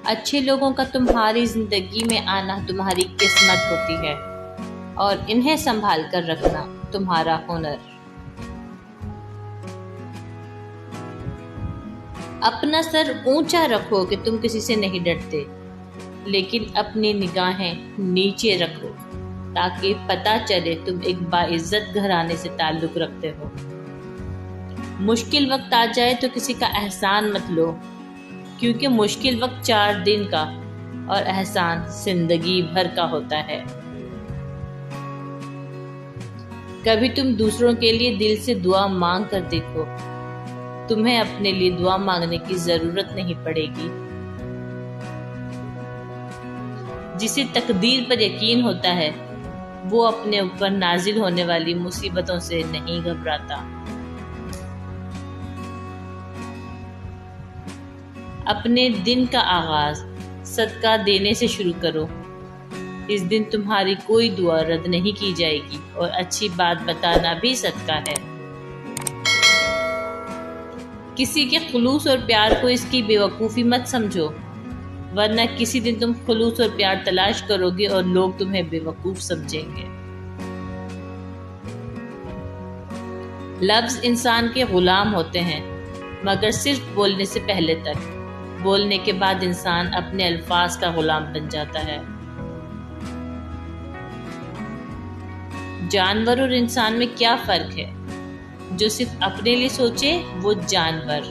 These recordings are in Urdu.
اچھے لوگوں کا تمہاری زندگی میں آنا تمہاری قسمت ہوتی ہے اور انہیں سنبھال کر رکھنا تمہارا ہنر۔ اپنا سر اونچا رکھو کہ تم کسی سے نہیں ڈرتے، لیکن اپنی نگاہیں نیچے رکھو تاکہ پتہ چلے تم ایک باعزت گھرانے سے تعلق رکھتے ہو۔ مشکل وقت آ جائے تو کسی کا احسان مت لو، کیونکہ مشکل وقت 4 دن کا اور احسان زندگی بھر کا ہوتا ہے۔ کبھی تم دوسروں کے لیے دل سے دعا مانگ کر دیکھو، تمہیں اپنے لیے دعا مانگنے کی ضرورت نہیں پڑے گی۔ جسے تقدیر پر یقین ہوتا ہے وہ اپنے اوپر نازل ہونے والی مصیبتوں سے نہیں گھبراتا۔ اپنے دن کا آغاز صدقہ دینے سے شروع کرو، اس دن تمہاری کوئی دعا رد نہیں کی جائے گی اور اچھی بات بتانا بھی صدقہ ہے۔ کسی کے خلوص اور پیار کو اس کی بے وقوفی مت سمجھو، ورنہ کسی دن تم خلوص اور پیار تلاش کرو گے اور لوگ تمہیں بے وقوف سمجھیں گے۔ لفظ انسان کے غلام ہوتے ہیں، مگر صرف بولنے سے پہلے تک۔ بولنے کے بعد انسان اپنے الفاظ کا غلام بن جاتا ہے۔ جانور اور انسان میں کیا فرق ہے؟ جو صرف اپنے لیے سوچے وہ جانور،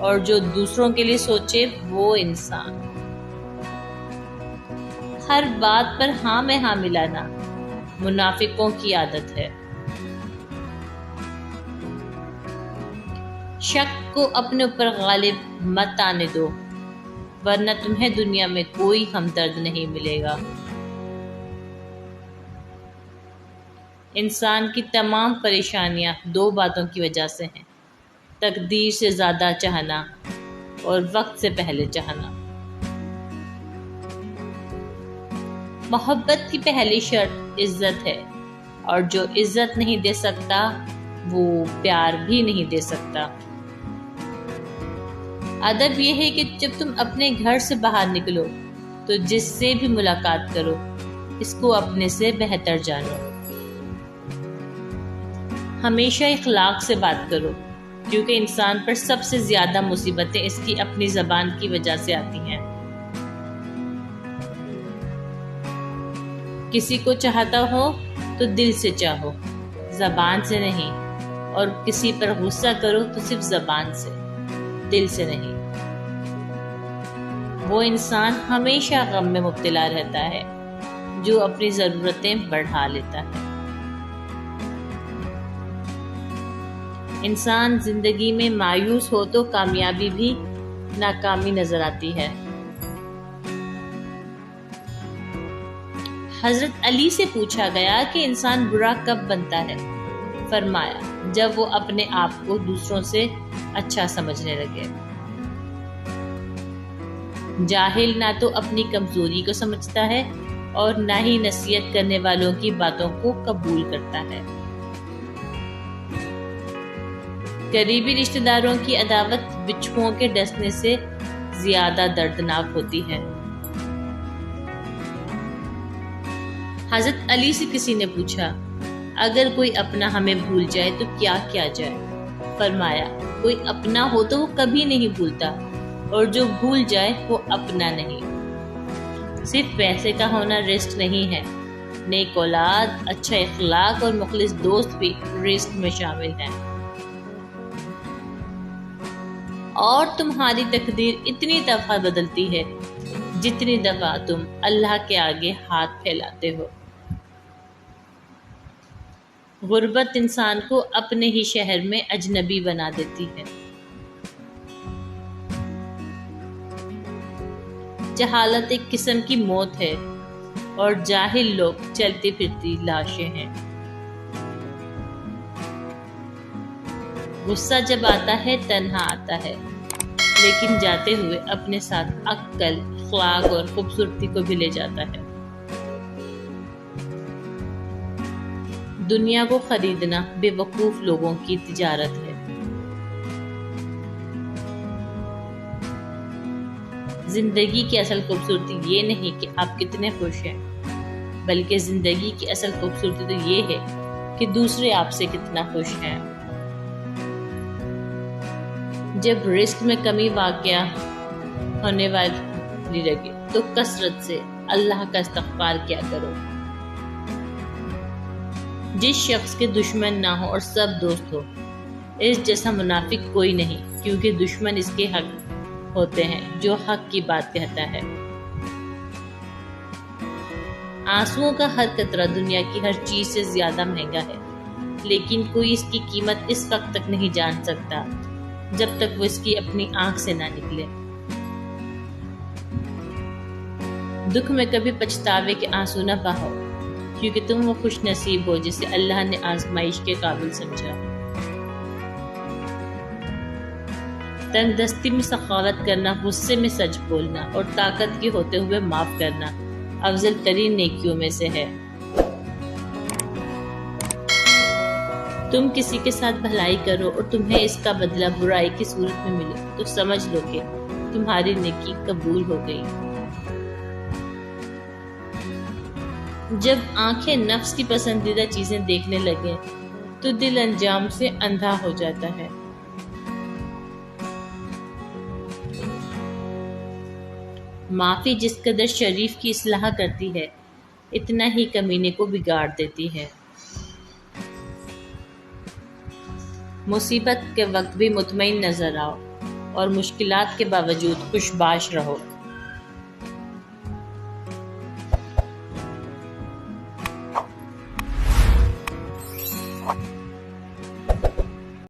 اور جو دوسروں کے لیے سوچے وہ انسان۔ ہر بات پر ہاں میں ہاں ملانا منافقوں کی عادت ہے۔ شک کو اپنے اوپر غالب مت آنے دو، ورنہ تمہیں دنیا میں کوئی ہمدرد نہیں ملے گا۔ انسان کی تمام پریشانیاں 2 باتوں کی وجہ سے ہیں: تقدیر سے زیادہ چاہنا اور وقت سے پہلے چاہنا۔ محبت کی پہلی شرط عزت ہے، اور جو عزت نہیں دے سکتا وہ پیار بھی نہیں دے سکتا۔ ادب یہ ہے کہ جب تم اپنے گھر سے باہر نکلو تو جس سے بھی ملاقات کرو اس کو اپنے سے بہتر جانو۔ ہمیشہ اخلاق سے بات کرو، کیونکہ انسان پر سب سے زیادہ مصیبتیں اس کی اپنی زبان کی وجہ سے آتی ہیں۔ کسی کو چاہتا ہو تو دل سے چاہو، زبان سے نہیں، اور کسی پر غصہ کرو تو صرف زبان سے، دل سے نہیں۔ وہ انسان ہمیشہ غم میں مبتلا رہتا ہے جو اپنی ضرورتیں بڑھا لیتا ہے۔ انسان زندگی میں مایوس ہو تو کامیابی بھی ناکامی نظر آتی ہے۔ حضرت علی سے پوچھا گیا کہ انسان برا کب بنتا ہے؟ فرمایا جب وہ اپنے آپ کو دوسروں سے اچھا سمجھنے لگے۔ جاہل نہ تو اپنی کمزوری کو سمجھتا ہے اور نہ ہی نصیحت کرنے والوں کی باتوں کو قبول کرتا ہے۔ قریبی رشتہ داروں کی عداوت بچھوؤں کے ڈسنے سے زیادہ دردناک ہوتی ہے۔ حضرت علی سے کسی نے پوچھا اگر کوئی اپنا ہمیں بھول جائے تو کیا کیا جائے؟ فرمایا کوئی اپنا ہو تو وہ کبھی نہیں بھولتا، اور جو بھول جائے وہ اپنا نہیں۔ صرف پیسے کا ہونا رزق نہیں ہے، نیک اولاد، اچھا اخلاق اور مخلص دوست بھی رزق میں شامل ہیں۔ اور تمہاری تقدیر اتنی دفعہ بدلتی ہے جتنی دفعہ تم اللہ کے آگے ہاتھ پھیلاتے ہو۔ غربت انسان کو اپنے ہی شہر میں اجنبی بنا دیتی ہے۔ جہالت ایک قسم کی موت ہے، اور جاہل لوگ چلتی پھرتی لاشیں ہیں۔ غصہ جب آتا ہے تنہا آتا ہے، لیکن جاتے ہوئے اپنے ساتھ عقل، اخلاق اور خوبصورتی کو بھی لے جاتا ہے۔ دنیا کو خریدنا بے وقوف لوگوں کی تجارت ہے۔ زندگی کی اصل خوبصورتی یہ نہیں کہ آپ کتنے خوش ہیں، بلکہ زندگی کی اصل خوبصورتی تو یہ ہے کہ دوسرے آپ سے کتنا خوش ہیں۔ جب رزق میں کمی واقع ہونے والی لگے تو کثرت سے اللہ کا استغفار کیا کرو۔ جس شخص کے دشمن نہ ہو اور سب دوست ہو، اس جیسا منافق کوئی نہیں، کیونکہ دشمن اس کے حق ہوتے ہیں جو حق کی بات کہتا ہے۔ آنسوؤں کا ہر قطرہ دنیا کی ہر چیز سے زیادہ مہنگا ہے، لیکن کوئی اس کی قیمت اس وقت تک نہیں جان سکتا جب تک وہ اس کی اپنی آنکھ سے نہ نکلے۔ دکھ میں کبھی پچھتاوے کے آنسو نہ بہاؤ، کیونکہ تم وہ خوش نصیب ہو جسے اللہ نے آزمائش کے قابل سمجھا۔ تنگ دستی میں سخاوت کرنا، غصے میں سچ بولنا اور طاقت کے ہوتے ہوئے معاف کرنا افضل ترین نیکیوں میں سے ہے۔ تم کسی کے ساتھ بھلائی کرو اور تمہیں اس کا بدلہ برائی کی صورت میں ملے تو سمجھ لو کہ تمہاری نیکی قبول ہو گئی۔ جب آنکھیں نفس کی پسندیدہ چیزیں دیکھنے لگیں تو دل انجام سے اندھا ہو جاتا ہے۔ معافی جس قدر شریف کی اصلاح کرتی ہے، اتنا ہی کمینے کو بگاڑ دیتی ہے۔ مصیبت کے وقت بھی مطمئن نظر آؤ اور مشکلات کے باوجود خوش باش رہو۔